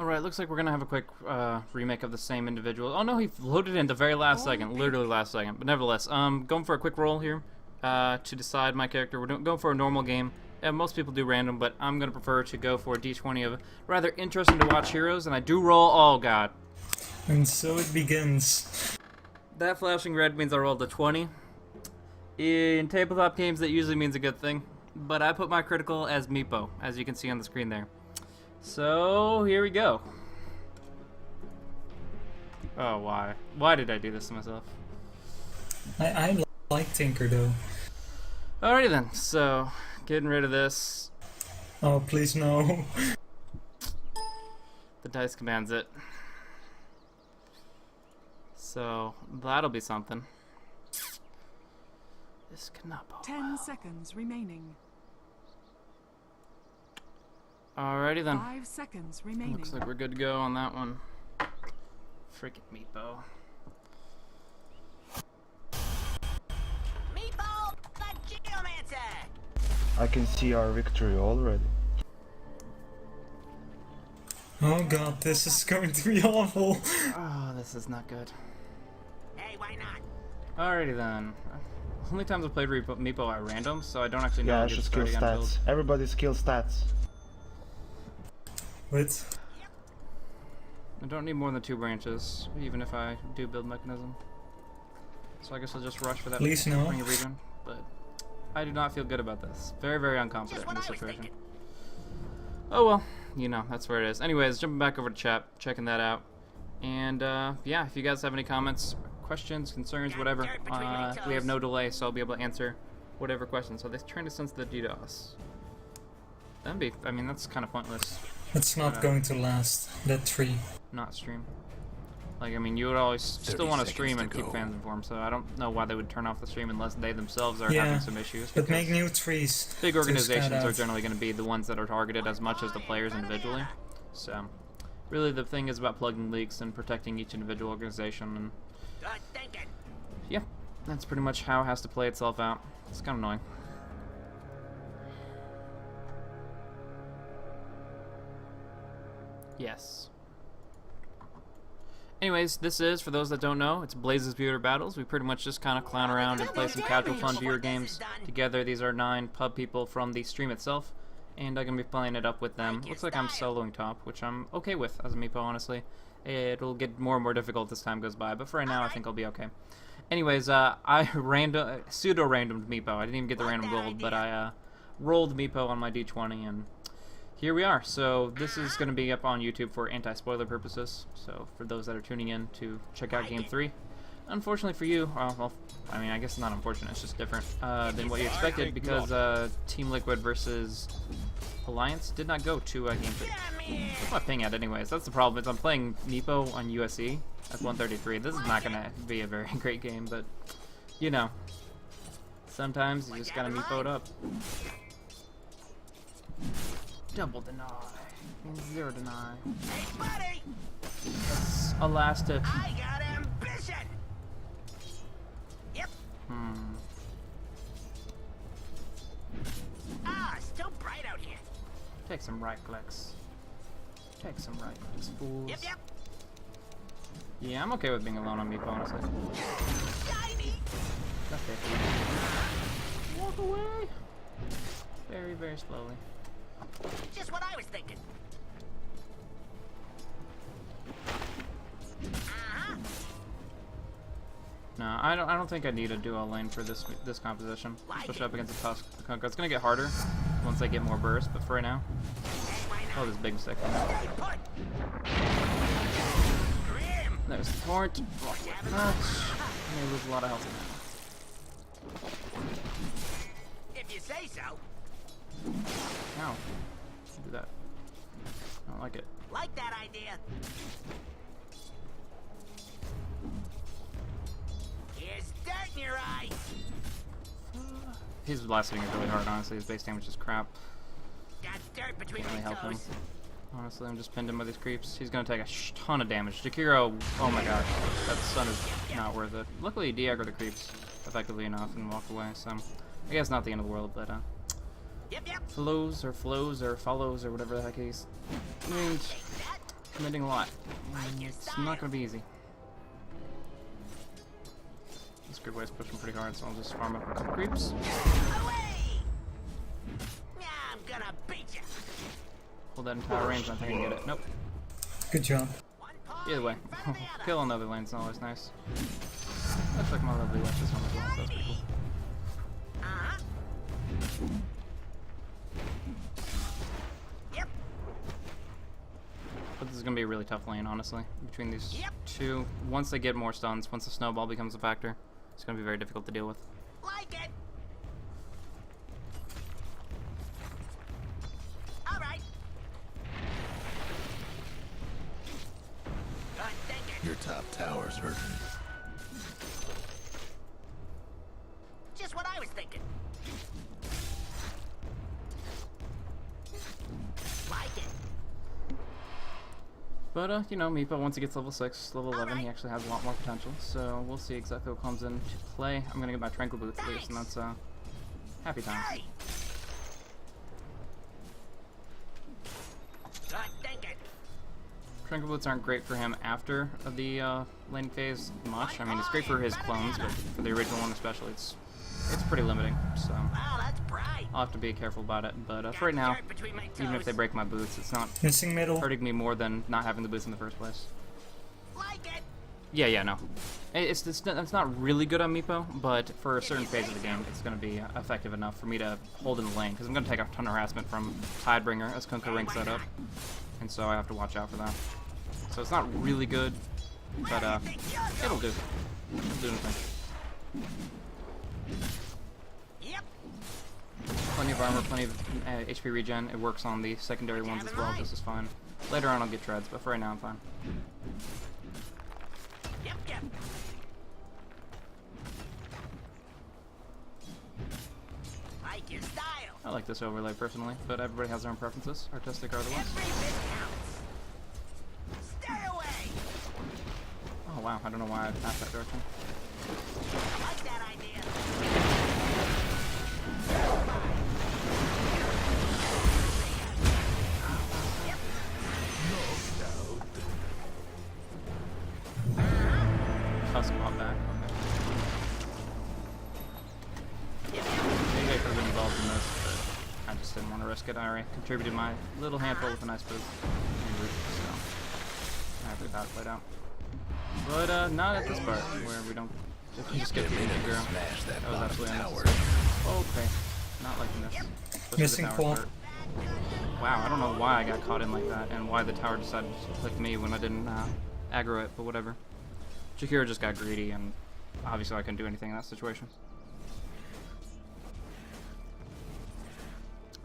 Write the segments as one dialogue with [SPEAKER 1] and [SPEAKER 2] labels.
[SPEAKER 1] Alright, looks like we're gonna have a quick remake of the same individual. Oh no, he loaded in the very last second, literally last second. But nevertheless, going for a quick roll here to decide my character. We're going for a normal game. Most people do random, but I'm gonna prefer to go for a D20 of rather interesting to watch heroes, and I do roll. Oh god!
[SPEAKER 2] And so it begins.
[SPEAKER 1] That flashing red means I rolled a 20. In tabletop games, that usually means a good thing. But I put my critical as Meepo, as you can see on the screen there. So, here we go. Oh, why? Why did I do this to myself?
[SPEAKER 2] I like Tinker though.
[SPEAKER 1] Alrighty then, so, getting rid of this.
[SPEAKER 2] Oh, please no.
[SPEAKER 1] The dice commands it. So, that'll be something. This cannot bode
[SPEAKER 3] 10
[SPEAKER 1] well.
[SPEAKER 3] seconds remaining.
[SPEAKER 1] Alrighty then.
[SPEAKER 3] 5 seconds remaining.
[SPEAKER 1] Looks like we're good to go on that one. Freaking Meepo.
[SPEAKER 4] Meatball, the Geomancer!
[SPEAKER 5] I can see our victory already.
[SPEAKER 2] Oh god, this is going to be awful.
[SPEAKER 1] Oh, this is not good.
[SPEAKER 4] Hey, why not?
[SPEAKER 1] Alrighty then. Only times I've played Meepo at random, so I don't actually know
[SPEAKER 5] Yeah,
[SPEAKER 1] how
[SPEAKER 5] I
[SPEAKER 1] to
[SPEAKER 5] should
[SPEAKER 1] get
[SPEAKER 5] skill
[SPEAKER 1] started on build.
[SPEAKER 5] stats. Everybody skill stats.
[SPEAKER 2] Wait.
[SPEAKER 1] I don't need more than 2 branches, even if I do build mechanism. So I guess I'll just rush for that
[SPEAKER 2] Please no.
[SPEAKER 1] ring of region. But I do not feel good about this. Very, very unconfident
[SPEAKER 4] Just
[SPEAKER 1] in
[SPEAKER 4] what
[SPEAKER 1] this
[SPEAKER 4] I was
[SPEAKER 1] situation.
[SPEAKER 4] thinking.
[SPEAKER 1] Oh well, you know, that's where it is. Anyways, jumping back over to chat, checking that out. And yeah, if you guys have any comments, questions, concerns, whatever, we have no delay, so I'll be able to answer whatever questions. So they're trying to sense the DDoS. That'd be, I mean, that's kind of pointless.
[SPEAKER 2] It's not going to last, that tree.
[SPEAKER 1] Not stream. Like, I mean, you would always still want to stream and keep fans informed, so I don't know why they would turn off the stream unless they themselves are having some issues.
[SPEAKER 2] But make new trees.
[SPEAKER 1] Big
[SPEAKER 2] to
[SPEAKER 1] organizations
[SPEAKER 2] spread
[SPEAKER 1] are
[SPEAKER 2] out.
[SPEAKER 1] generally going to be the ones that are targeted as much as the players individually. So, really the thing is about plugging leaks and protecting each individual organization, and
[SPEAKER 4] Good thinking.
[SPEAKER 1] yeah, that's pretty much how it has to play itself out. It's kind of annoying. Yes. Anyways, this is, for those that don't know, it's Blaze's Viewer Battles. We pretty much just kind of clown around and play some casual fun viewer games together. These are 9 pub people from the stream itself, and I'm going to be playing it up with them. Looks like I'm soloing top, which I'm okay with as a Meepo, honestly. It'll get more and more difficult as time goes by, but for right now I think I'll be okay. Anyways, I pseudo-randomed Meepo. I didn't even get the random gold, but I rolled Meepo on my D20, and here we are. So this is going to be up on YouTube for anti-spoiler purposes. So for those that are tuning in to check out Game 3. Unfortunately for you, well, I mean, I guess it's not unfortunate, it's just different than what you expected, because Team Liquid versus Alliance did not go to Game 3. What's my ping at anyways? That's the problem, is I'm playing Meepo on USE at 133. This is not going to be a very great game, but, you know, sometimes you just got to Meepo it up. Double deny. 0 deny.
[SPEAKER 4] Hey, buddy!
[SPEAKER 1] Alas to...
[SPEAKER 4] I got ambition! Yep. Ah, still bright out here.
[SPEAKER 1] Take some right clicks. Take some right clicks, fools.
[SPEAKER 4] Yep.
[SPEAKER 1] Yeah, I'm okay with being alone on Meepo, honestly.
[SPEAKER 4] Shiny!
[SPEAKER 1] Okay. Walk away. Very, very slowly.
[SPEAKER 4] Just what I was thinking.
[SPEAKER 1] No, I don't think I need a duo lane for this composition, especially up against the Tusk. It's gonna get harder once I get more burst, but for right now. Oh, this big stick. There's the torrent. Block with that. I'm gonna lose a lot of health in that.
[SPEAKER 4] If you say so.
[SPEAKER 1] Ow. Do that. I don't like it.
[SPEAKER 4] Like that idea. Here's dirt in your eye.
[SPEAKER 1] His last hitting is really hard, honestly. His base damage is crap.
[SPEAKER 4] Got dirt between
[SPEAKER 1] Can't really
[SPEAKER 4] my
[SPEAKER 1] help him.
[SPEAKER 4] toes.
[SPEAKER 1] Honestly, I'm just pinned him with these creeps. He's gonna take a ton of damage. Jakiro, oh my gosh, that stun is not worth it. Luckily, he de-aggroed the creeps effectively enough and walked away, so I guess not the end of the world, but
[SPEAKER 4] Yep.
[SPEAKER 1] flows or follows or whatever the heck he's named. committing a lot. It's not gonna be easy. This group way's pushing pretty hard, so I'll just farm up a couple creeps.
[SPEAKER 4] Away! Now I'm gonna beat you.
[SPEAKER 1] Hold that entire range, I think I can get it. Nope.
[SPEAKER 2] Good job.
[SPEAKER 4] One paw
[SPEAKER 1] Either way,
[SPEAKER 4] in front of the other.
[SPEAKER 1] kill on other lane's always nice. Looks like my lovely left is home as well, so that's pretty cool.
[SPEAKER 4] Uh-huh. Yep.
[SPEAKER 1] But this is gonna be a really tough lane, honestly. Between these
[SPEAKER 4] Yep.
[SPEAKER 1] two, once they get more stuns, once the snowball becomes a factor, it's gonna be very difficult to deal with.
[SPEAKER 4] Like it. All right. Good thinking.
[SPEAKER 6] Your top tower's hurting.
[SPEAKER 4] Just what I was thinking. Like it.
[SPEAKER 1] But, you know, Meepo, once he gets level 6, level 11, he
[SPEAKER 4] Alright.
[SPEAKER 1] actually has a lot more potential. So we'll see exactly what comes into play. I'm gonna get my Tranquil Boots at least, and that's, happy times.
[SPEAKER 4] Hey. Good thinking.
[SPEAKER 1] Tranquil Boots aren't great for him after the laning phase much. I mean, it's great for his clones, but for the original one especially, it's pretty limiting. So
[SPEAKER 4] Wow, that's bright.
[SPEAKER 1] I'll have to be careful about it. But for
[SPEAKER 4] Got
[SPEAKER 1] right now,
[SPEAKER 4] dirt between my
[SPEAKER 1] even if they
[SPEAKER 4] toes.
[SPEAKER 1] break my boots, it's not
[SPEAKER 2] Missing middle.
[SPEAKER 1] hurting me more than not having the boots in the first place.
[SPEAKER 4] Like it.
[SPEAKER 1] Yeah, no. It's not really good on Meepo, but for a certain phase of the game, it's going to be effective enough for me to hold in the lane, because I'm going to take a ton of harassment from Tidebringer as Kunkka ranks that up, and so I have to watch out for that. So it's not really good, but it'll do. It'll do anything.
[SPEAKER 4] Yep.
[SPEAKER 1] Plenty of armor, plenty of HP regen. It works on the secondary ones as well. This is fine. Later on I'll get treads, but for right now I'm fine.
[SPEAKER 4] Yep. Like your style.
[SPEAKER 1] I like this overlay personally, but everybody has their own preferences, artistic or otherwise.
[SPEAKER 4] Every bit counts. Stay away.
[SPEAKER 1] Oh wow, I don't know why I passed that direction.
[SPEAKER 4] I like that idea.
[SPEAKER 1] Tusk bought back. Okay. Maybe I could have been involved in this, but I just didn't want to risk it. I already contributed my little handful with a nice boost. So I have to get that played out. But not at this part where we don't. If we just get the girl.
[SPEAKER 6] Smash that
[SPEAKER 1] That was
[SPEAKER 6] bottom
[SPEAKER 1] absolutely
[SPEAKER 6] tower.
[SPEAKER 1] unnecessary. Okay, not liking this. Especially the
[SPEAKER 2] Missing
[SPEAKER 1] tower
[SPEAKER 2] quad.
[SPEAKER 1] part. Wow, I don't know why I got caught in like that, and why the tower decided to click me when I didn't aggro it, but whatever. Jakira just got greedy, and obviously I couldn't do anything in that situation.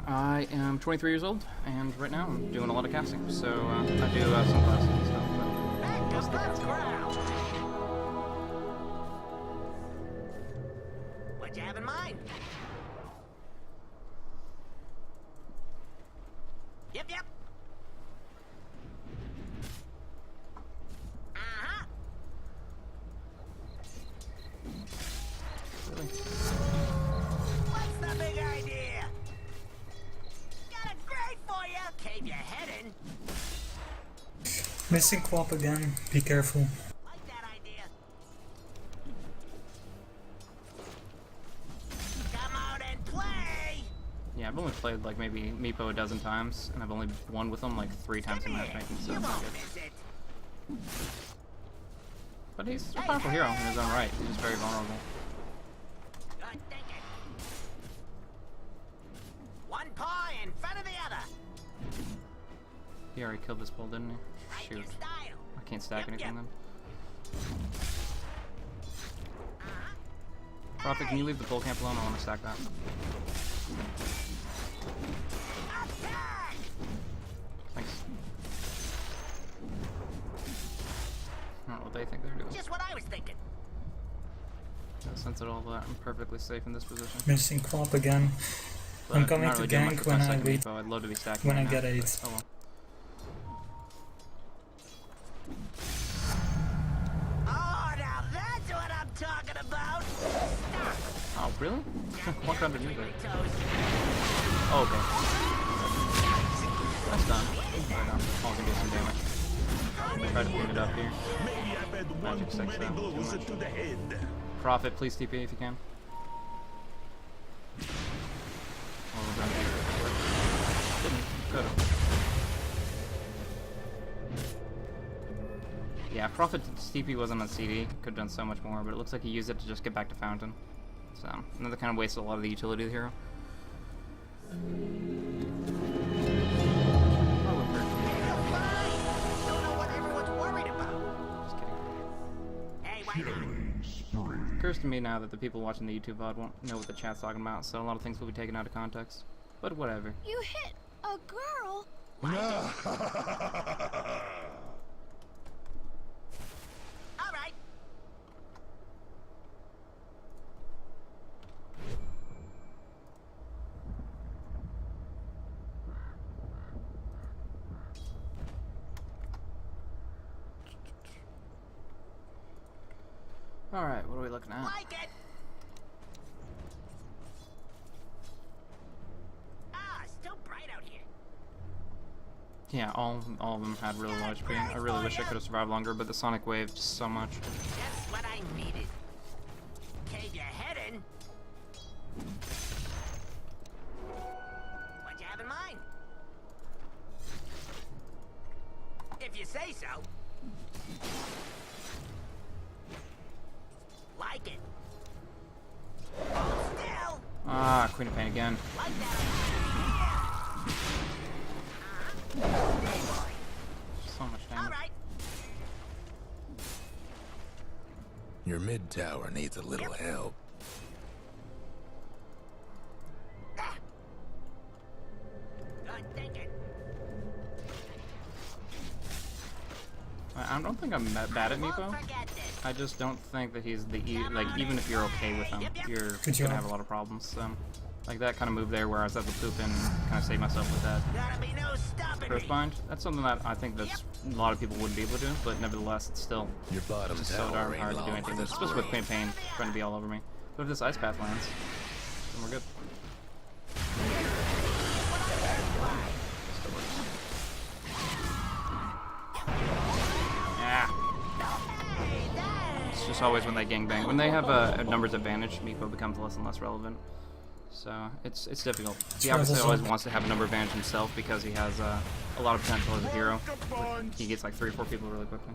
[SPEAKER 1] I am 23 years old, and right now I'm doing a lot of casting, so I do some classes and stuff, but most of the casting.
[SPEAKER 4] What you have in mind? Yep. Uh-huh.
[SPEAKER 1] Really?
[SPEAKER 4] What's the big idea? Got it great for you. Cave your head in.
[SPEAKER 2] Missing quap again. Be careful.
[SPEAKER 4] Like that idea. Come out and play.
[SPEAKER 1] Yeah, I've only played like maybe Meepo a dozen times, and I've only won with him like 3 times in matchmaking, so
[SPEAKER 4] You
[SPEAKER 1] it's not
[SPEAKER 4] won't
[SPEAKER 1] good.
[SPEAKER 4] miss it.
[SPEAKER 1] But he's a powerful hero in his own right. He's just very vulnerable.
[SPEAKER 4] Good thinking. One paw in front of the other.
[SPEAKER 1] He already killed this bull, didn't he?
[SPEAKER 4] Like
[SPEAKER 1] Shoot.
[SPEAKER 4] your style.
[SPEAKER 1] I can't stack
[SPEAKER 4] Yep,
[SPEAKER 1] anything
[SPEAKER 4] yep.
[SPEAKER 1] then. Prophet, can you leave the bull camp alone? I want to stack that.
[SPEAKER 4] Attack!
[SPEAKER 1] Thanks. I don't know what they think they're doing.
[SPEAKER 4] Just what I was thinking.
[SPEAKER 1] No sense at all of that. I'm perfectly safe in this position.
[SPEAKER 2] Missing quap again.
[SPEAKER 1] But
[SPEAKER 2] I'm coming
[SPEAKER 1] not
[SPEAKER 2] to
[SPEAKER 1] really doing much
[SPEAKER 2] gank
[SPEAKER 1] with
[SPEAKER 2] when
[SPEAKER 1] my
[SPEAKER 2] I
[SPEAKER 1] second
[SPEAKER 2] wait.
[SPEAKER 1] Meepo. I'd love to be stacking
[SPEAKER 2] when
[SPEAKER 1] right
[SPEAKER 2] I get
[SPEAKER 1] now,
[SPEAKER 2] 8.
[SPEAKER 1] but oh well.
[SPEAKER 4] Oh, now that's what I'm talking about. Stop.
[SPEAKER 1] Oh, really? Walk underneath
[SPEAKER 4] Between
[SPEAKER 1] it.
[SPEAKER 4] my toes.
[SPEAKER 1] Oh, okay. That's done. Right on. All gonna do some damage. Try to clean it up here.
[SPEAKER 6] Maybe I've had one
[SPEAKER 1] Magic
[SPEAKER 6] too
[SPEAKER 1] six
[SPEAKER 6] many
[SPEAKER 1] down, too
[SPEAKER 6] blows
[SPEAKER 1] much.
[SPEAKER 6] to the head.
[SPEAKER 1] Profit, please TP if you can. Oh, we're gonna do it. Yeah, Prophet TP wasn't on CD. Could have done so much more, but it looks like he used it to just get back to Fountain. So, another kind of wasted a lot of the utility of the hero.
[SPEAKER 4] Don't know what everyone's worried about.
[SPEAKER 1] Just kidding.
[SPEAKER 4] Hey, wait up.
[SPEAKER 1] Occurs to me now that the people watching the YouTube VOD won't know what the chat's talking about, so a lot of things will be taken out of context. But whatever.
[SPEAKER 7] You hit a girl?
[SPEAKER 4] All right.
[SPEAKER 1] Alright, what are we looking at?
[SPEAKER 4] Like it. Ah, still bright out here.
[SPEAKER 1] Yeah, all of them had really low HP. I really wish I could have survived longer, but the Sonic Wave just so much.
[SPEAKER 4] Just what I needed. Cave your head in. What you have in mind? If you say so. Like it. Hold still.
[SPEAKER 1] Ah, Queen of Pain again.
[SPEAKER 4] Like that. Stay, boy.
[SPEAKER 1] So much
[SPEAKER 4] All
[SPEAKER 1] damage.
[SPEAKER 4] right.
[SPEAKER 8] Your mid tower needs a little help.
[SPEAKER 4] Good thinking.
[SPEAKER 1] I don't think I'm that bad at
[SPEAKER 4] Won't
[SPEAKER 1] Meepo.
[SPEAKER 4] forget this.
[SPEAKER 1] I just don't think that he's the like even if you're okay with him, you're
[SPEAKER 2] Good job.
[SPEAKER 1] gonna have a lot of problems. So, like that kind of move there where I was able to poop and kind of save myself with that
[SPEAKER 4] Gotta be no stopping
[SPEAKER 1] Growth
[SPEAKER 4] me.
[SPEAKER 1] Bind. That's something that I think that's a lot of people wouldn't be able to do, but nevertheless, it's still
[SPEAKER 8] Your bottom
[SPEAKER 1] just so
[SPEAKER 8] tower
[SPEAKER 1] darn
[SPEAKER 8] ain't
[SPEAKER 1] hard to do
[SPEAKER 8] long
[SPEAKER 1] anything.
[SPEAKER 8] for
[SPEAKER 1] With,
[SPEAKER 8] the
[SPEAKER 1] especially with
[SPEAKER 8] spring.
[SPEAKER 1] Queen of Pain trying to be all over me. But if this Ice Path lands, then we're good. Still works. Yeah. It's just always when they gangbang. When they have a numbers advantage, Meepo becomes less and less relevant. So it's difficult. He obviously always wants to have a number advantage himself because he has a lot of potential as a hero. But he gets like 3 or 4 people really quickly.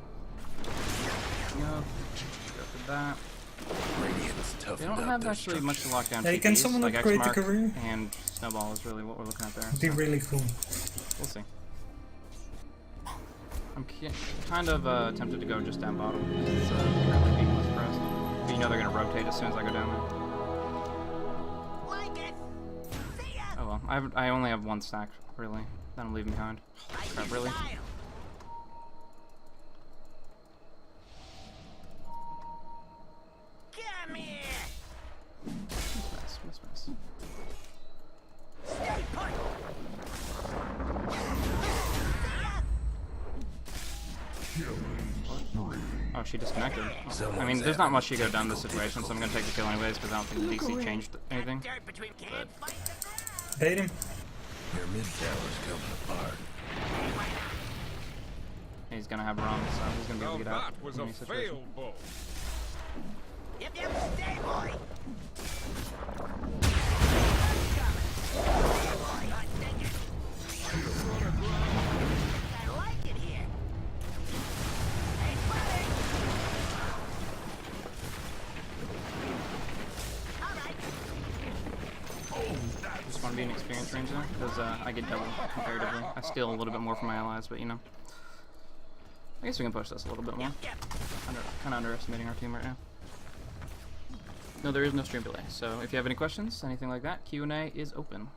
[SPEAKER 1] Go for that.
[SPEAKER 8] Radiant's
[SPEAKER 1] They
[SPEAKER 8] toughened
[SPEAKER 1] don't
[SPEAKER 8] up
[SPEAKER 1] have
[SPEAKER 8] their
[SPEAKER 1] actually much to lock down.
[SPEAKER 2] Hey, can
[SPEAKER 1] TPs,
[SPEAKER 2] someone
[SPEAKER 1] like
[SPEAKER 2] upgrade the
[SPEAKER 1] X-Mark
[SPEAKER 2] career?
[SPEAKER 1] and Snowball is really what we're looking at there.
[SPEAKER 2] It'd be
[SPEAKER 1] so
[SPEAKER 2] really cool.
[SPEAKER 1] we'll see. I'm kind of tempted to go just down bottom. It's currently being less pressed. But you know they're gonna rotate as soon as I go down there.
[SPEAKER 4] Like it. See ya.
[SPEAKER 1] Oh well, I only have 1 stack really that I'm leaving behind.
[SPEAKER 4] Like
[SPEAKER 1] Crap,
[SPEAKER 4] your
[SPEAKER 1] really?
[SPEAKER 4] style. Come here.
[SPEAKER 1] Miss.
[SPEAKER 4] Stay put. See ya.
[SPEAKER 1] Oh, she disconnected. I mean,
[SPEAKER 8] Someone's
[SPEAKER 1] there's not
[SPEAKER 8] having
[SPEAKER 1] much she could have done in this
[SPEAKER 8] technical
[SPEAKER 1] situation, so I'm gonna take the kill anyways because I don't think the DC changed anything.
[SPEAKER 4] Dirt between can't fight the ground.
[SPEAKER 2] Bait him.
[SPEAKER 8] Your mid tower's coming apart.
[SPEAKER 1] He's gonna have Rom, so he's gonna be able to get out
[SPEAKER 9] That was
[SPEAKER 1] in
[SPEAKER 9] a
[SPEAKER 1] any situation.
[SPEAKER 9] failed blow.
[SPEAKER 4] Yep, stay, boy. I like it here. Hey, buddy. All right.
[SPEAKER 1] Just want to be an experience range though, because I get double comparatively. I steal a little bit more from my allies, but you know. I guess we can push this a little bit more.
[SPEAKER 4] Yep.
[SPEAKER 1] Kind of underestimating our team right now. No, there is no stream delay, so if you have any questions, anything like that, Q&A is open.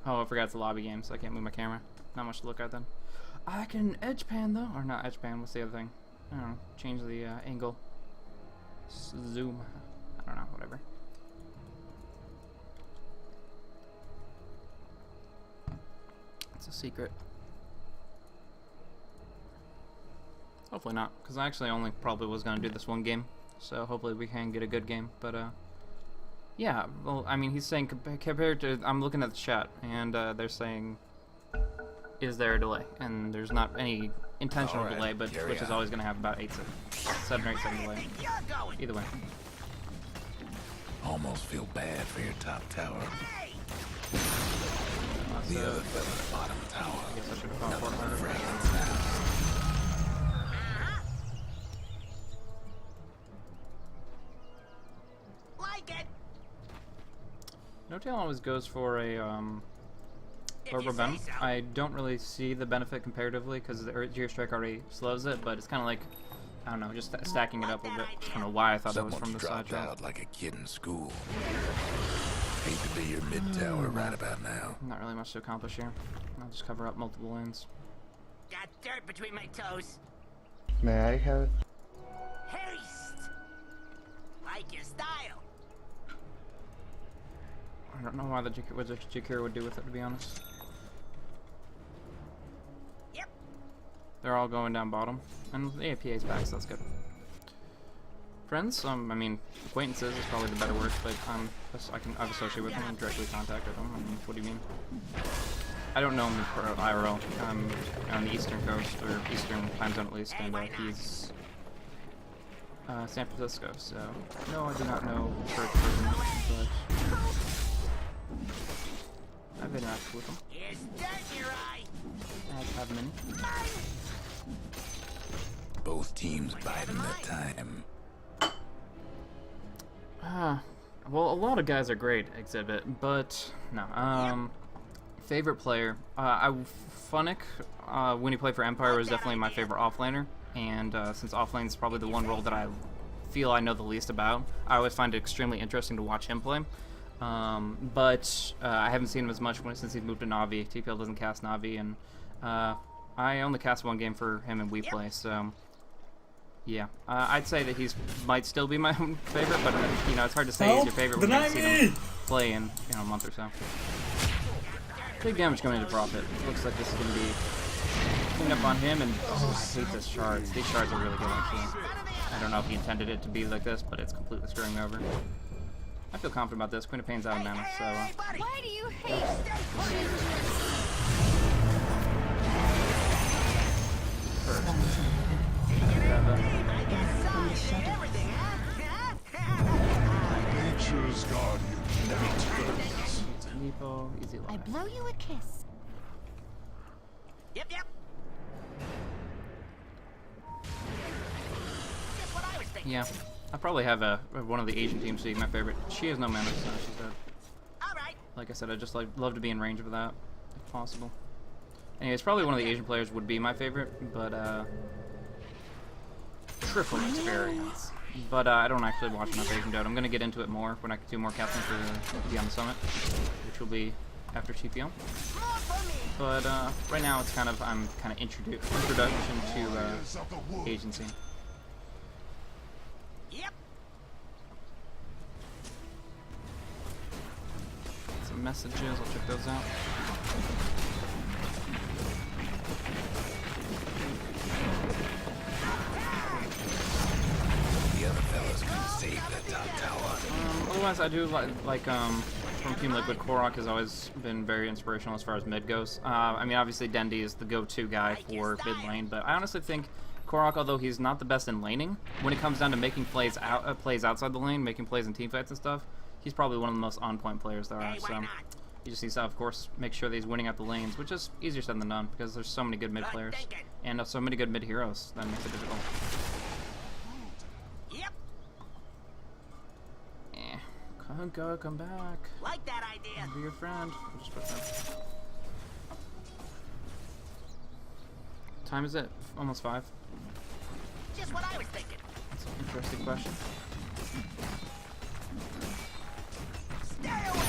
[SPEAKER 1] Oh, I forgot it's a lobby game, so I can't move my camera. Not much to look at then. I can edge pan though, or not edge pan, what's the other thing? I don't know, change the angle. Zoom. I don't know, whatever. It's a secret. Hopefully not, because I actually only probably was going to do this one game, so hopefully we can get a good game, but yeah, well, I mean, he's saying compared to, I'm looking at the chat, and they're saying is there a delay, and there's not any intentional
[SPEAKER 8] Alright,
[SPEAKER 1] delay, but
[SPEAKER 8] carry
[SPEAKER 1] Twitch is
[SPEAKER 8] on.
[SPEAKER 1] always going to have about 7 or 8 second delay.
[SPEAKER 4] You're going.
[SPEAKER 1] Either way.
[SPEAKER 8] Almost feel bad for your top tower.
[SPEAKER 4] Hey!
[SPEAKER 8] The
[SPEAKER 1] So,
[SPEAKER 8] other fella's bottom tower.
[SPEAKER 1] I guess I should have gone for it
[SPEAKER 8] Nothing
[SPEAKER 1] harder.
[SPEAKER 8] fragrance now.
[SPEAKER 4] Like it.
[SPEAKER 1] No Tail always goes for a
[SPEAKER 4] If you
[SPEAKER 1] Orb
[SPEAKER 4] say
[SPEAKER 1] Venom.
[SPEAKER 4] so.
[SPEAKER 1] I don't really see the benefit comparatively because the Geostrike already slows it, but it's kind of like, I don't know, just stacking it up a bit. I don't know why I thought that was from
[SPEAKER 8] Someone's
[SPEAKER 1] the side
[SPEAKER 8] dropped
[SPEAKER 1] shot.
[SPEAKER 8] out like a kid in school. Hate to be your mid tower right about now.
[SPEAKER 1] Not really much to accomplish here. I'll just cover up multiple lanes.
[SPEAKER 4] Got dirt between my toes.
[SPEAKER 5] May I have it?
[SPEAKER 4] Haste. Like your style.
[SPEAKER 1] I don't know why the Jakiro would do with it, to be honest.
[SPEAKER 4] Yep.
[SPEAKER 1] They're all going down bottom, and the APA's back, so that's good. Friends, I mean, acquaintances is probably the better word, but I've associated with them and directly contacted them. I mean, what do you mean? I don't know him for IRL. On the eastern coast, or eastern time zone at least, and he's San Francisco, so no, I do not know for person, but I've interacted with him.
[SPEAKER 4] Here's dirt in your eye.
[SPEAKER 1] As have many.
[SPEAKER 8] Both teams biding their time.
[SPEAKER 1] Well, a lot of guys are great, Exhibit, but no. Favorite player, Funnick, when he played for Empire, was definitely my favorite offlaner, and since offlane is probably the one role that I feel I know the least about, I always find it extremely interesting to watch him play. But I haven't seen him as much since he's moved to Navi. TPL doesn't cast Navi, and I only cast one game for him and we play, so yeah. I'd say that he's might still be my favorite, but you know, it's hard to say he's your favorite when you haven't seen him play in a month or so. Big damage coming into Profit. Looks like this is going to be cleaned up on him, and oh, I hate this shards. These shards are really good, actually. I don't know if he intended it to be like this, but it's completely screwing me over. I feel confident about this. Queen of Pain's out of mana, so
[SPEAKER 4] buddy.
[SPEAKER 7] Why do you hate
[SPEAKER 4] Everything, huh?
[SPEAKER 8] Nature's guardian.
[SPEAKER 1] Nepo, easy
[SPEAKER 7] I
[SPEAKER 1] life.
[SPEAKER 7] blow you a kiss?
[SPEAKER 4] Yep. Just what I was thinking.
[SPEAKER 1] Yeah, I probably have one of the Asian teams be my favorite. She has no mana, so she's dead.
[SPEAKER 4] All right.
[SPEAKER 1] Like I said, I just love to be in range of that, if possible. Anyways, probably one of the Asian players would be my favorite, but triple experience. But I don't actually watch enough Asian Dota. I'm gonna get into it more when I do more casting for Beyond the Summit, which will be after TPL.
[SPEAKER 4] More for me.
[SPEAKER 1] But right now it's I'm kind of introduction to Asian scene.
[SPEAKER 4] Yep.
[SPEAKER 1] Some messages, I'll check those out.
[SPEAKER 8] The other fellas can save that top tower.
[SPEAKER 1] Otherwise, I do like from Team Liquid, Korok has always been very inspirational as far as mid goes. I mean, obviously Dendi is the go-to guy for mid lane, but I honestly think Korok, although he's not the best in laning, when it comes down to making plays outside the lane, making plays in teamfights and stuff, he's probably one of the most on-point players there are.
[SPEAKER 4] Hey, why
[SPEAKER 1] So
[SPEAKER 4] not?
[SPEAKER 1] he just needs to, of course, make sure that he's winning out the lanes, which is easier said than done because there's so many good mid
[SPEAKER 4] Good
[SPEAKER 1] players
[SPEAKER 4] thinking.
[SPEAKER 1] and so many good mid heroes that makes it difficult.
[SPEAKER 4] Yep.
[SPEAKER 1] Come back.
[SPEAKER 4] Like that idea.
[SPEAKER 1] I'll be your friend. I'll just put that. Time is it? Almost 5.
[SPEAKER 4] Just what I was thinking.
[SPEAKER 1] That's an interesting question.
[SPEAKER 4] Stay away.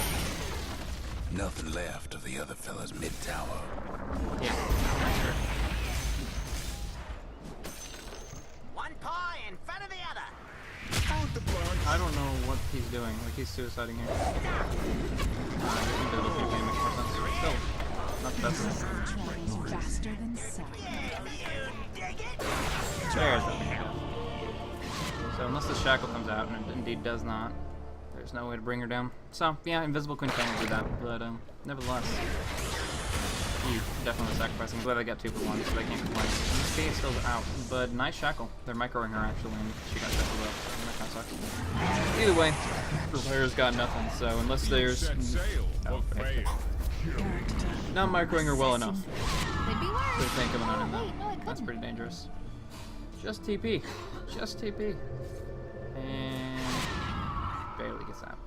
[SPEAKER 8] Nothing left of the other fella's mid tower.
[SPEAKER 1] Yeah, sure.
[SPEAKER 4] One paw in front of the other.
[SPEAKER 1] I don't know what he's doing. Like, he's suiciding here. Still, not the best.
[SPEAKER 3] Travels faster than sound.
[SPEAKER 4] You dig it?
[SPEAKER 1] There's that. So, unless the shackle comes out, and it indeed does not, there's no way to bring her down. So, yeah, Invisible Queen can do that, but nevertheless. definitely sacrificing. Glad I got 2 for 1, so they can't complain. Speed still out, but nice shackle. They're microing her actually, and she got shackled up, so that kind of sucks. Either way, the player's got nothing, so unless there's... Okay. Not microing her well enough.
[SPEAKER 7] Could be worse.
[SPEAKER 1] There's thing coming on in
[SPEAKER 7] Wait, no,
[SPEAKER 1] though.
[SPEAKER 7] it
[SPEAKER 1] That's
[SPEAKER 7] couldn't.
[SPEAKER 1] pretty dangerous. Just TP. Just TP. And... barely gets out.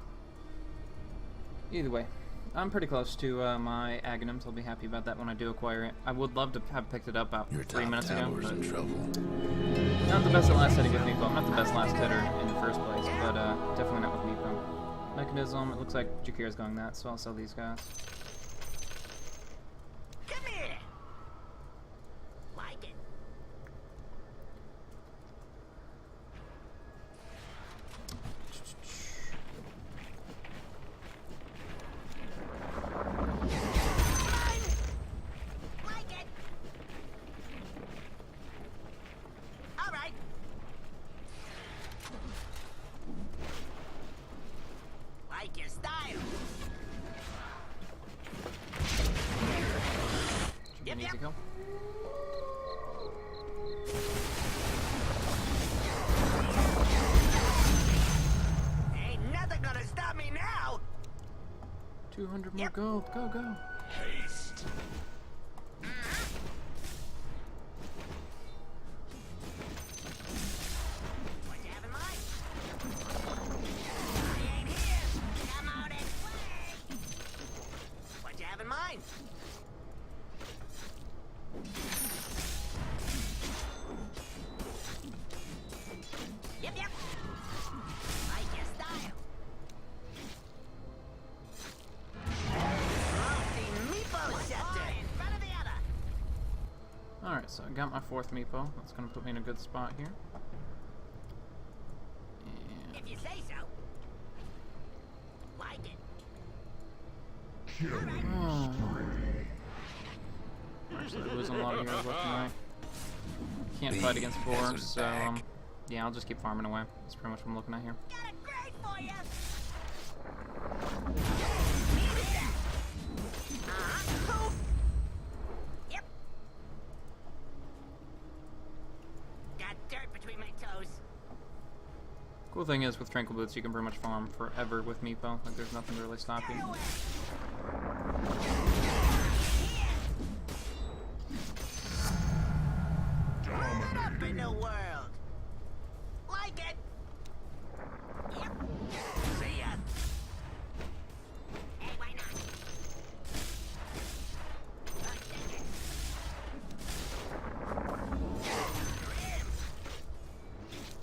[SPEAKER 1] Either way, I'm pretty close to my Aghanims. I'll be happy about that when I do acquire it. I would love to have picked it up about
[SPEAKER 8] Your
[SPEAKER 1] 3
[SPEAKER 8] top
[SPEAKER 1] minutes ago,
[SPEAKER 8] tower's
[SPEAKER 1] but
[SPEAKER 8] in trouble.
[SPEAKER 1] not the best at last hitting with Meepo. I'm not the best last hitter in the first place, but definitely not with Meepo. Mechanism, it looks like Jakira's going that, so I'll sell these guys.
[SPEAKER 4] Come here. Like it. Like it. All right. Like your style.
[SPEAKER 1] Should be an
[SPEAKER 4] Yep,
[SPEAKER 1] easy
[SPEAKER 4] yep.
[SPEAKER 1] kill.
[SPEAKER 4] Ain't nothing gonna stop me now.
[SPEAKER 1] 200 more
[SPEAKER 4] Yep.
[SPEAKER 1] gold. Go, go.
[SPEAKER 8] Haste.
[SPEAKER 4] What you have in mind? I ain't here. Come out and play. What you have in mind? Yep, yep. Like your style. Oh, the meatball scepter in front of the other.
[SPEAKER 1] Alright, so I got my 4th Meepo. That's going to put me in a good spot here. And
[SPEAKER 4] If you say so. Like it.
[SPEAKER 1] actually losing a lot of heroes left and right. Can't fight against 4, so yeah, I'll just keep farming away. That's pretty much what I'm looking at here.
[SPEAKER 4] Got a grade for you. Poof. Yep. Got dirt between my toes.
[SPEAKER 1] Cool thing is with Tranquil Boots, you can pretty much farm forever with Meepo. Like there's nothing to really stop you.
[SPEAKER 4] Get away. Turn it up in the world. Like it. Yep. See ya. Hey, why not? Oh, dang it. Grim.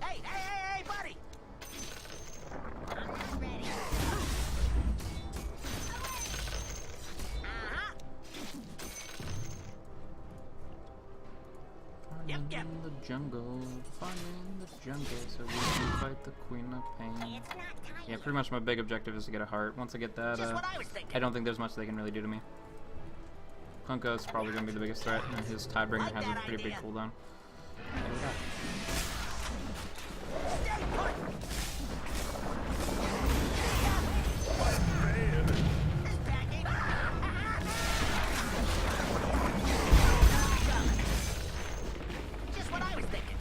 [SPEAKER 4] Hey, buddy. I'm not ready. Uh-huh. Yep, yep.
[SPEAKER 1] In the jungle, farming in the jungle, so we can fight the Queen of Pain.
[SPEAKER 4] It's not time.
[SPEAKER 1] Yeah, pretty much my big objective is to get a heart. Once I get that,
[SPEAKER 4] Just what I was thinking.
[SPEAKER 1] I don't think there's much they can really do to me. Punko's probably going to be the biggest threat, and his Tidebringer
[SPEAKER 4] Like
[SPEAKER 1] has a
[SPEAKER 4] that
[SPEAKER 1] pretty big
[SPEAKER 4] idea.
[SPEAKER 1] cooldown. There we go.
[SPEAKER 4] Stay put. This packing. Just what I was thinking.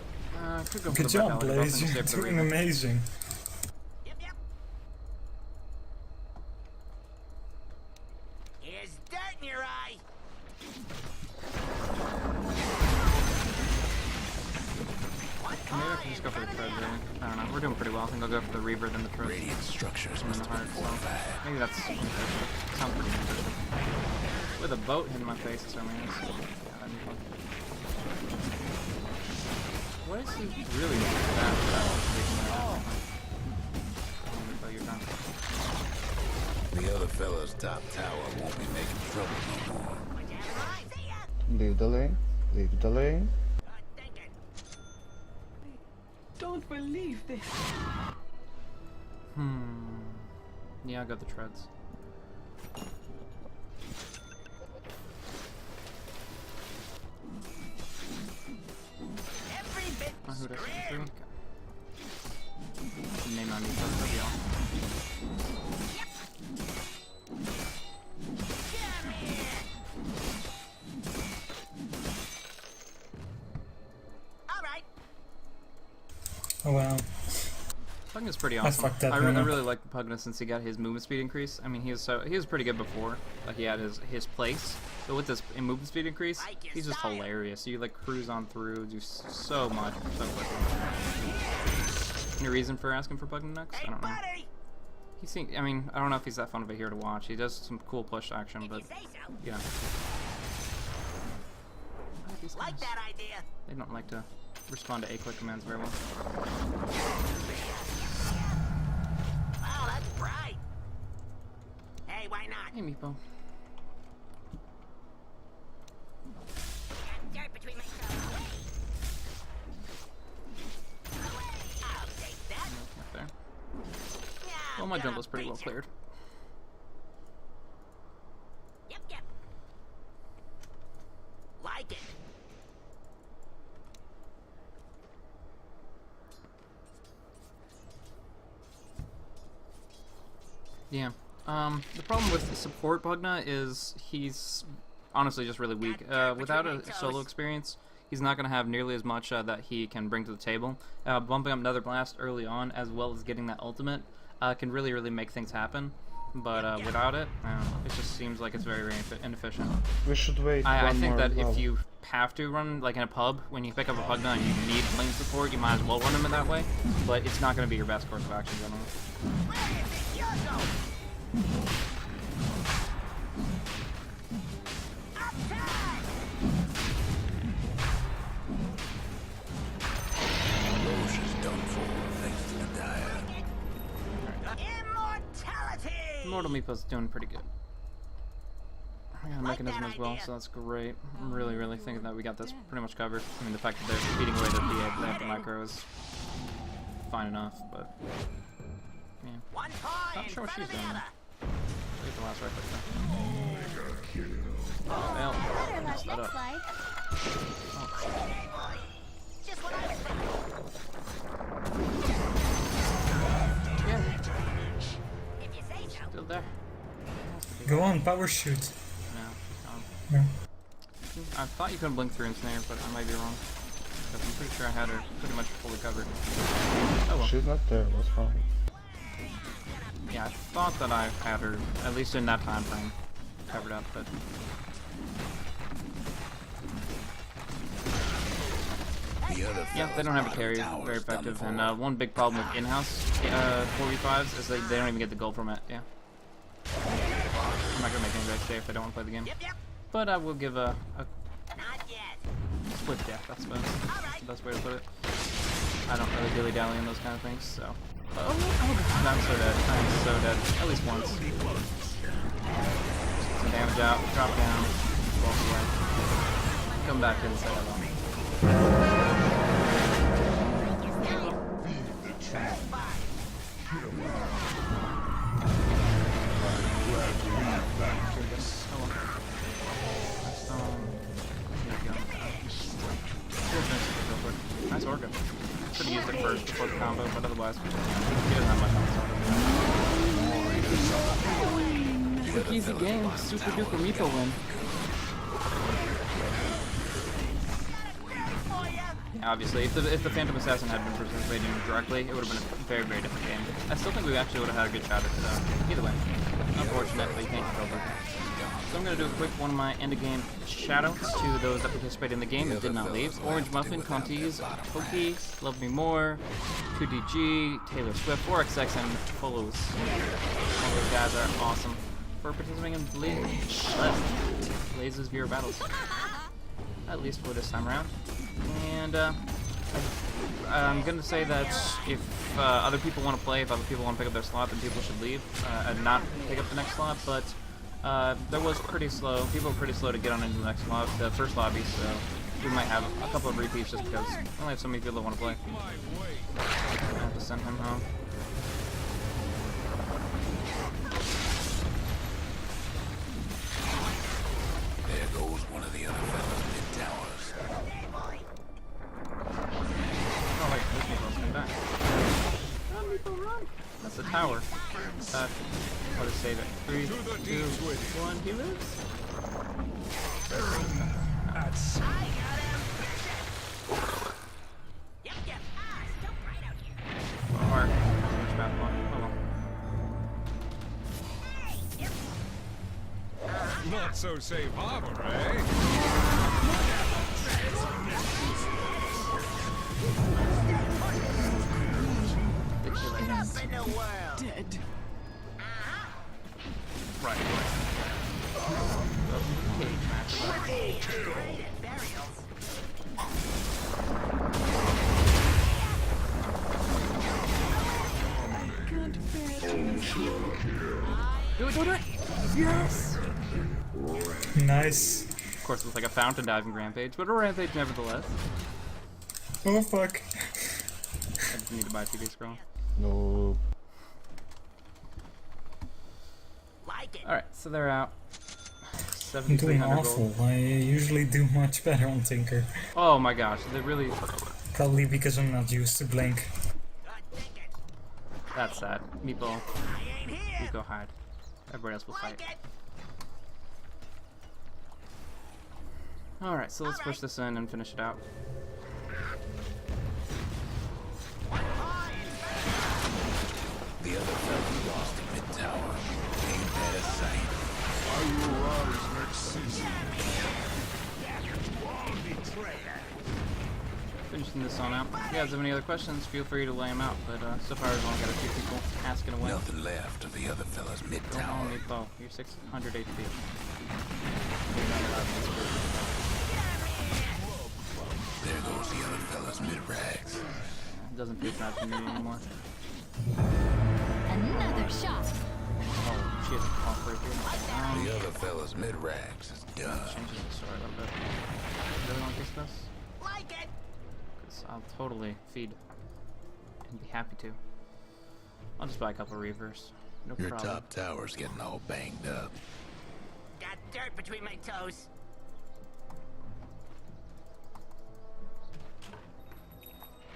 [SPEAKER 1] Could go for
[SPEAKER 2] Good
[SPEAKER 1] the
[SPEAKER 2] job,
[SPEAKER 1] Vitality buff
[SPEAKER 2] Blaze.
[SPEAKER 1] and
[SPEAKER 2] You're
[SPEAKER 1] save the
[SPEAKER 2] doing
[SPEAKER 1] Reaver.
[SPEAKER 2] amazing.
[SPEAKER 4] Yep, yep. Here's dirt in your eye. One
[SPEAKER 1] Maybe I can just go for the Tread, really. I don't know. We're doing pretty well. I think I'll go for the Reaver, then the Tread.
[SPEAKER 8] Radiant structures
[SPEAKER 1] And then
[SPEAKER 8] must
[SPEAKER 1] the
[SPEAKER 8] have been
[SPEAKER 1] heart, so
[SPEAKER 8] fortified.
[SPEAKER 1] maybe that's beneficial. Sounds pretty beneficial. With a boat hitting my face, it certainly is. Yeah, that'd be fun. What is he really doing with that? Oh, you're done.
[SPEAKER 8] The other fella's top tower won't be making trouble no more.
[SPEAKER 4] What you have in mind? See ya.
[SPEAKER 5] Leave the lane. Leave the lane.
[SPEAKER 4] Thank it.
[SPEAKER 3] Don't believe this.
[SPEAKER 1] Yeah, I got the Treads.
[SPEAKER 4] Every bit
[SPEAKER 1] Who does
[SPEAKER 4] scrim.
[SPEAKER 1] Name on me, that'd be awesome.
[SPEAKER 4] Come here.
[SPEAKER 2] Oh wow.
[SPEAKER 1] Pugna's pretty
[SPEAKER 2] I
[SPEAKER 1] awesome.
[SPEAKER 2] fucked up,
[SPEAKER 1] I
[SPEAKER 2] man.
[SPEAKER 1] really like Pugna since he got his movement speed increase. I mean, he was pretty good before. Like he had his place, but with this movement speed increase, he's just hilarious. You like cruise on through, do so much so quickly. Any reason for asking for Pugna next? I don't know. He seems. I mean, I don't know if he's that fun of a hero to watch. He does some cool push action, but you know. These guys,
[SPEAKER 4] Like that idea.
[SPEAKER 1] they don't like to respond to A-click commands very well.
[SPEAKER 4] Wow, that's bright. Hey, why not?
[SPEAKER 1] Hey, Meepo.
[SPEAKER 4] Dirt between my toes. I'll take that.
[SPEAKER 1] Up there.
[SPEAKER 4] Yeah,
[SPEAKER 1] Well, my
[SPEAKER 4] I'm
[SPEAKER 1] jungle's
[SPEAKER 4] gonna
[SPEAKER 1] pretty well
[SPEAKER 4] beat ya.
[SPEAKER 1] cleared.
[SPEAKER 4] Yep, yep. Like it.
[SPEAKER 1] Yeah. The problem with support Pugna is he's honestly just really weak. Without a solo experience, he's not going to have nearly as much that he can bring to the table. Bumping up Nether Blast early on, as well as getting that ultimate, can really make things happen. But without it, it just seems like it's very inefficient.
[SPEAKER 5] We should wait
[SPEAKER 1] I
[SPEAKER 5] one
[SPEAKER 1] think
[SPEAKER 5] more
[SPEAKER 1] that
[SPEAKER 5] level.
[SPEAKER 1] if you have to run, like in a pub, when you pick up a Pugna and you need lane support, you might as well run him in that way. But it's not going to be your best course of action generally.
[SPEAKER 4] Where is it? You're going. Attack!
[SPEAKER 8] Roche is done for, thanks to the diet.
[SPEAKER 4] Immortality!
[SPEAKER 1] Immortal Meepo's doing pretty good. I got a
[SPEAKER 4] Like
[SPEAKER 1] mechanism
[SPEAKER 4] that
[SPEAKER 1] as well,
[SPEAKER 4] idea.
[SPEAKER 1] so that's great. I'm really thinking that we got this pretty much covered. I mean, the fact that they're beating away their PA, they have the micro is fine enough, but yeah.
[SPEAKER 4] 1
[SPEAKER 1] Not
[SPEAKER 4] point
[SPEAKER 1] sure what
[SPEAKER 4] in
[SPEAKER 1] she's
[SPEAKER 4] front of
[SPEAKER 1] doing.
[SPEAKER 4] the other.
[SPEAKER 1] Get the last right click though. Well,
[SPEAKER 7] Better
[SPEAKER 1] messed
[SPEAKER 7] luck
[SPEAKER 1] that
[SPEAKER 7] next
[SPEAKER 1] up.
[SPEAKER 7] life.
[SPEAKER 4] Hey, boy. Just what I was thinking.
[SPEAKER 1] Yeah,
[SPEAKER 4] If you say so.
[SPEAKER 1] still there.
[SPEAKER 2] Go on, power shoot.
[SPEAKER 1] No,
[SPEAKER 2] No.
[SPEAKER 1] I thought you couldn't blink through Ensnare, but I might be wrong. But I'm pretty sure I had her pretty much fully covered. Oh well.
[SPEAKER 5] She's not there, what's wrong?
[SPEAKER 1] Yeah, I thought that I had her, at least in that time frame, covered up, but...
[SPEAKER 8] The other
[SPEAKER 1] Yeah, they don't have a carry, very effective, and one big problem with in-house 4v5s is they don't even get the gold from it, yeah. I'm not gonna make any guys stay if they don't want to play the game.
[SPEAKER 4] Yep, yep.
[SPEAKER 1] But I will give a
[SPEAKER 4] Not yet.
[SPEAKER 1] split death, I suppose. That's the best way to put it. I don't really dilly-dally in those kind of things, so... Oh, I'm so dead. I'm so dead. At least once. Some damage out, drop down, walk away. Come back and say hello. Nice Orca. Should have used it first before the combo, but otherwise, he doesn't have much on his Quick, easy game. Super duper Meepo win. Yeah, obviously, if the Phantom Assassin had been participating directly, it would have been a very different game. I still think we actually would have had a good shot at it. Either way, unfortunate, but you can't control it. So I'm going to do a quick one of my end-of-game shoutouts to those that participated in the game and did not leave. Orange Muffin, Contees, Pokey, Love Me More, 2DG, Taylor Swift, 4XX, and Follows. All those guys are awesome for participating in Blaze's Viewer Battles. At least for this time around. And I'm going to say that if other people want to play, if other people want to pick up their slot, then people should leave and not pick up the next slot, but there was pretty slow. People were pretty slow to get on into the next the first lobby, so we might have a couple of repeats just because I only have so many people that want to play. I have to send him home.
[SPEAKER 8] There goes one of the other fellas mid-towers.
[SPEAKER 1] Oh wait, this Meeple's coming back. Run, Meeple, run! That's the tower. I'll just save it. 3, 2, 1, he lives?
[SPEAKER 4] Yep, yep. Ah, still bright out
[SPEAKER 6] Not so safe harbor, eh?
[SPEAKER 4] Up in the world.
[SPEAKER 3] Dead.
[SPEAKER 1] Right.
[SPEAKER 4] Burials.
[SPEAKER 3] Can't bear to miss you.
[SPEAKER 1] Do it! Yes!
[SPEAKER 2] Nice.
[SPEAKER 1] Of course, it's like a fountain diving rampage, but a rampage nevertheless.
[SPEAKER 2] Oh fuck.
[SPEAKER 1] I just need to buy TV scroll.
[SPEAKER 5] No.
[SPEAKER 4] Like it.
[SPEAKER 1] Alright, so they're out.
[SPEAKER 2] I'm doing
[SPEAKER 1] 7,300
[SPEAKER 2] awful.
[SPEAKER 1] gold.
[SPEAKER 2] I usually do much better on Tinker.
[SPEAKER 1] Oh my gosh, they really.
[SPEAKER 2] Probably because I'm not used to Blink.
[SPEAKER 4] God dang it.
[SPEAKER 1] That's sad. Meatball,
[SPEAKER 4] I ain't
[SPEAKER 1] you
[SPEAKER 4] here.
[SPEAKER 1] go hide. Everybody else will fight.
[SPEAKER 4] Like it.
[SPEAKER 1] Alright, so let's push this in and finish it out.
[SPEAKER 8] The other fella lost the mid tower. Ain't that a sight?
[SPEAKER 6] Are you ours next season?
[SPEAKER 1] Finishing this on out. If you guys have any other questions, feel free to lay them out. But so far, we've only got a few people asking away.
[SPEAKER 8] Nothing left of the other fella's mid
[SPEAKER 1] Go
[SPEAKER 8] tower.
[SPEAKER 1] on, Meatball. You're 600 HP.
[SPEAKER 8] There goes the other fella's mid rags.
[SPEAKER 1] It doesn't feel bad for me anymore.
[SPEAKER 7] Another shot.
[SPEAKER 1] Oh, shit. Off right here.
[SPEAKER 8] The other fella's mid rags is done.
[SPEAKER 1] Changing the story a little bit. Really want to fix this?
[SPEAKER 4] Like it.
[SPEAKER 1] Because I'll totally feed and be happy to. I'll just buy a couple reavers. No
[SPEAKER 8] Your
[SPEAKER 1] problem.
[SPEAKER 8] top tower's getting all banged up.
[SPEAKER 4] Got dirt between my toes.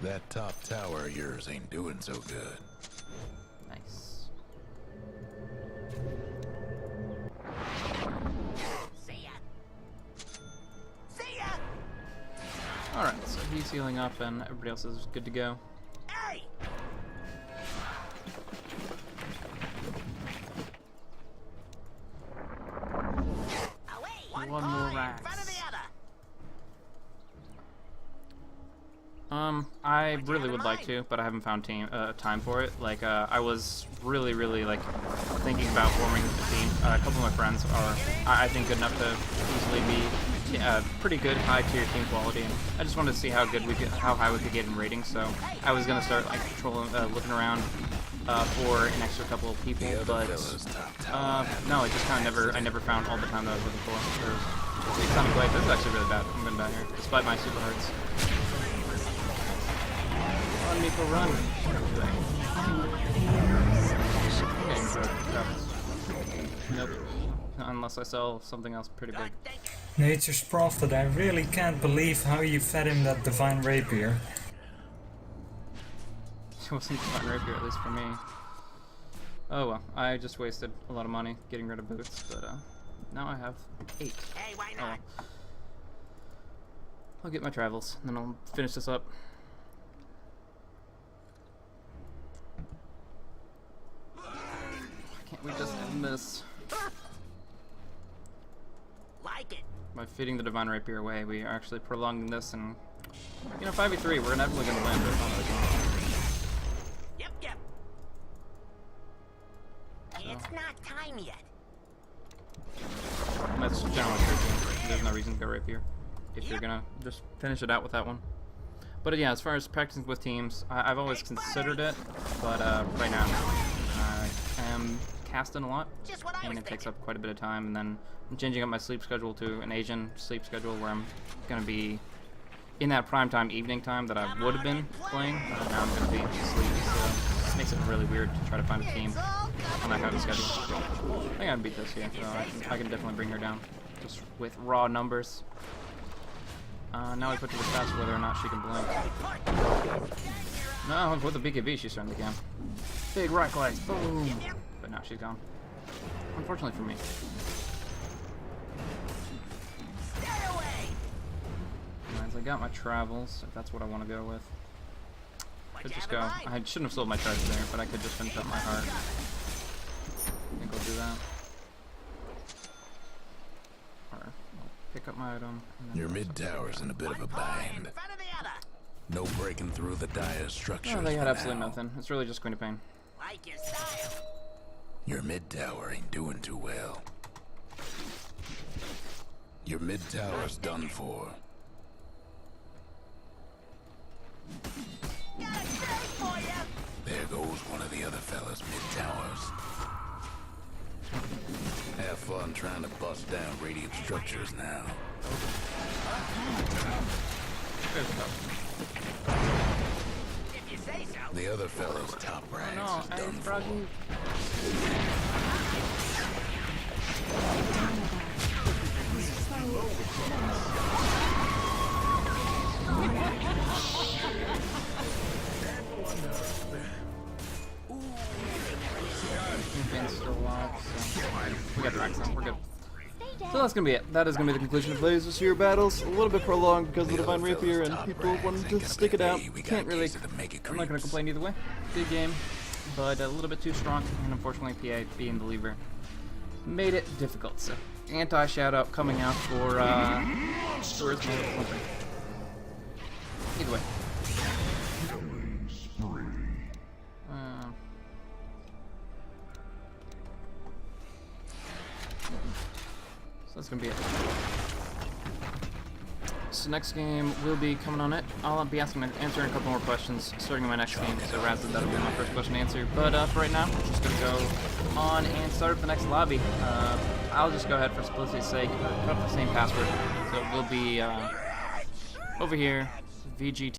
[SPEAKER 8] That top tower of yours ain't doing so good.
[SPEAKER 1] Nice.
[SPEAKER 4] See ya. See ya.
[SPEAKER 1] Alright, so he's healing up and everybody else is good to go.
[SPEAKER 4] Hey. Away. One
[SPEAKER 1] One more
[SPEAKER 4] point
[SPEAKER 1] rax.
[SPEAKER 4] in front of the other.
[SPEAKER 1] I really would like to, but I haven't found time for it. Like, I was really, like, thinking about forming a team. A couple of my friends are, I think, good enough to easily be pretty good high-tier team quality, and I just wanted to see how high we could get in ratings. So I was gonna start like looking around for an extra couple of people,
[SPEAKER 8] The other
[SPEAKER 1] but
[SPEAKER 8] fella's top tower.
[SPEAKER 1] no, it just kind of I never found all the time that I was looking for. There's a ton of play. This is actually really bad. I'm gonna die here, despite my super hearts. Run, Miko, run! Okay, nope. Unless I sell something else pretty big.
[SPEAKER 4] God dang it.
[SPEAKER 2] Nature's Prophet, I really can't believe how you fed him that divine rapier.
[SPEAKER 1] It wasn't fun rapier, at least for me. Oh well, I just wasted a lot of money getting rid of boots, but now I have 8.
[SPEAKER 4] Hey, why
[SPEAKER 1] Oh
[SPEAKER 4] not?
[SPEAKER 1] well. I'll get my travels, and then I'll finish this up. Can't we just end this?
[SPEAKER 4] Like it.
[SPEAKER 1] By feeding the divine rapier away, we are actually prolonging this, and you know, 5v3, we're inevitably gonna win, but it's not really going.
[SPEAKER 4] Yep. It's not time yet.
[SPEAKER 1] That's generally true. There's no reason to go rapier if you're gonna just finish it out with that one. But yeah, as far as practicing with teams, I've always considered it, but right now I am casting a lot,
[SPEAKER 4] Just what I
[SPEAKER 1] and
[SPEAKER 4] was
[SPEAKER 1] it takes
[SPEAKER 4] thinking.
[SPEAKER 1] up quite a bit of time. And then I'm changing up my sleep schedule to an Asian sleep schedule where I'm gonna be in that prime time evening time that I would have been playing. Now I'm gonna be asleep, so it makes it really weird to try to find a team
[SPEAKER 4] It's all
[SPEAKER 1] on that kind of schedule. I think I can beat this here, so I can definitely bring her down just with raw numbers. Now we put to the test whether or not she can blink. No, with the BKB she certainly can. Big right click, boom! But now she's gone. Unfortunately for me.
[SPEAKER 4] Stay away.
[SPEAKER 1] As I got my travels, if that's what I want to go with.
[SPEAKER 4] What
[SPEAKER 1] Could
[SPEAKER 4] you
[SPEAKER 1] just
[SPEAKER 4] have in
[SPEAKER 1] go.
[SPEAKER 4] mind?
[SPEAKER 1] I shouldn't have sold my treasure there, but I could just finish up my heart. I think I'll do that. pick up my item. And then
[SPEAKER 8] Your mid tower's in a bit of a bind.
[SPEAKER 4] In front of the other.
[SPEAKER 8] No breaking through the dire structures.
[SPEAKER 1] no, they had
[SPEAKER 8] for
[SPEAKER 1] absolutely
[SPEAKER 8] now.
[SPEAKER 1] nothing. It's really just Queen of Pain.
[SPEAKER 4] Like your style.
[SPEAKER 8] Your mid tower ain't doing too well. Your mid tower's done for.
[SPEAKER 4] Got a drink for you.
[SPEAKER 8] There goes one of the other fellas' mid towers. Have fun trying to bust down radiant structures now.
[SPEAKER 1] There's a couple.
[SPEAKER 4] If you say so.
[SPEAKER 8] The other fella's top ranks
[SPEAKER 1] No,
[SPEAKER 8] is
[SPEAKER 1] hey,
[SPEAKER 8] done for.
[SPEAKER 1] Froggy. Pain's still alive, so we got Drax now. We're good. So that's gonna be it. That is gonna be the conclusion of Blazes Year Battles. A little bit prolonged because of the Divine Rapier and people wanted to stick it out. Can't really. I'm not gonna complain either way. Good game, but a little bit too strong, and unfortunately, PA being the lever made it difficult. So anti shout out coming out for where's my little something. Either way. So that's gonna be it. So next game will be coming on it. I'll be answering a couple more questions starting in my next game. So Raz, that'll be my first question to answer. But for right now, we're just gonna go on and start up the next lobby. I'll just go ahead for simplicity's sake, put up the same password. So it will be over here, VGT.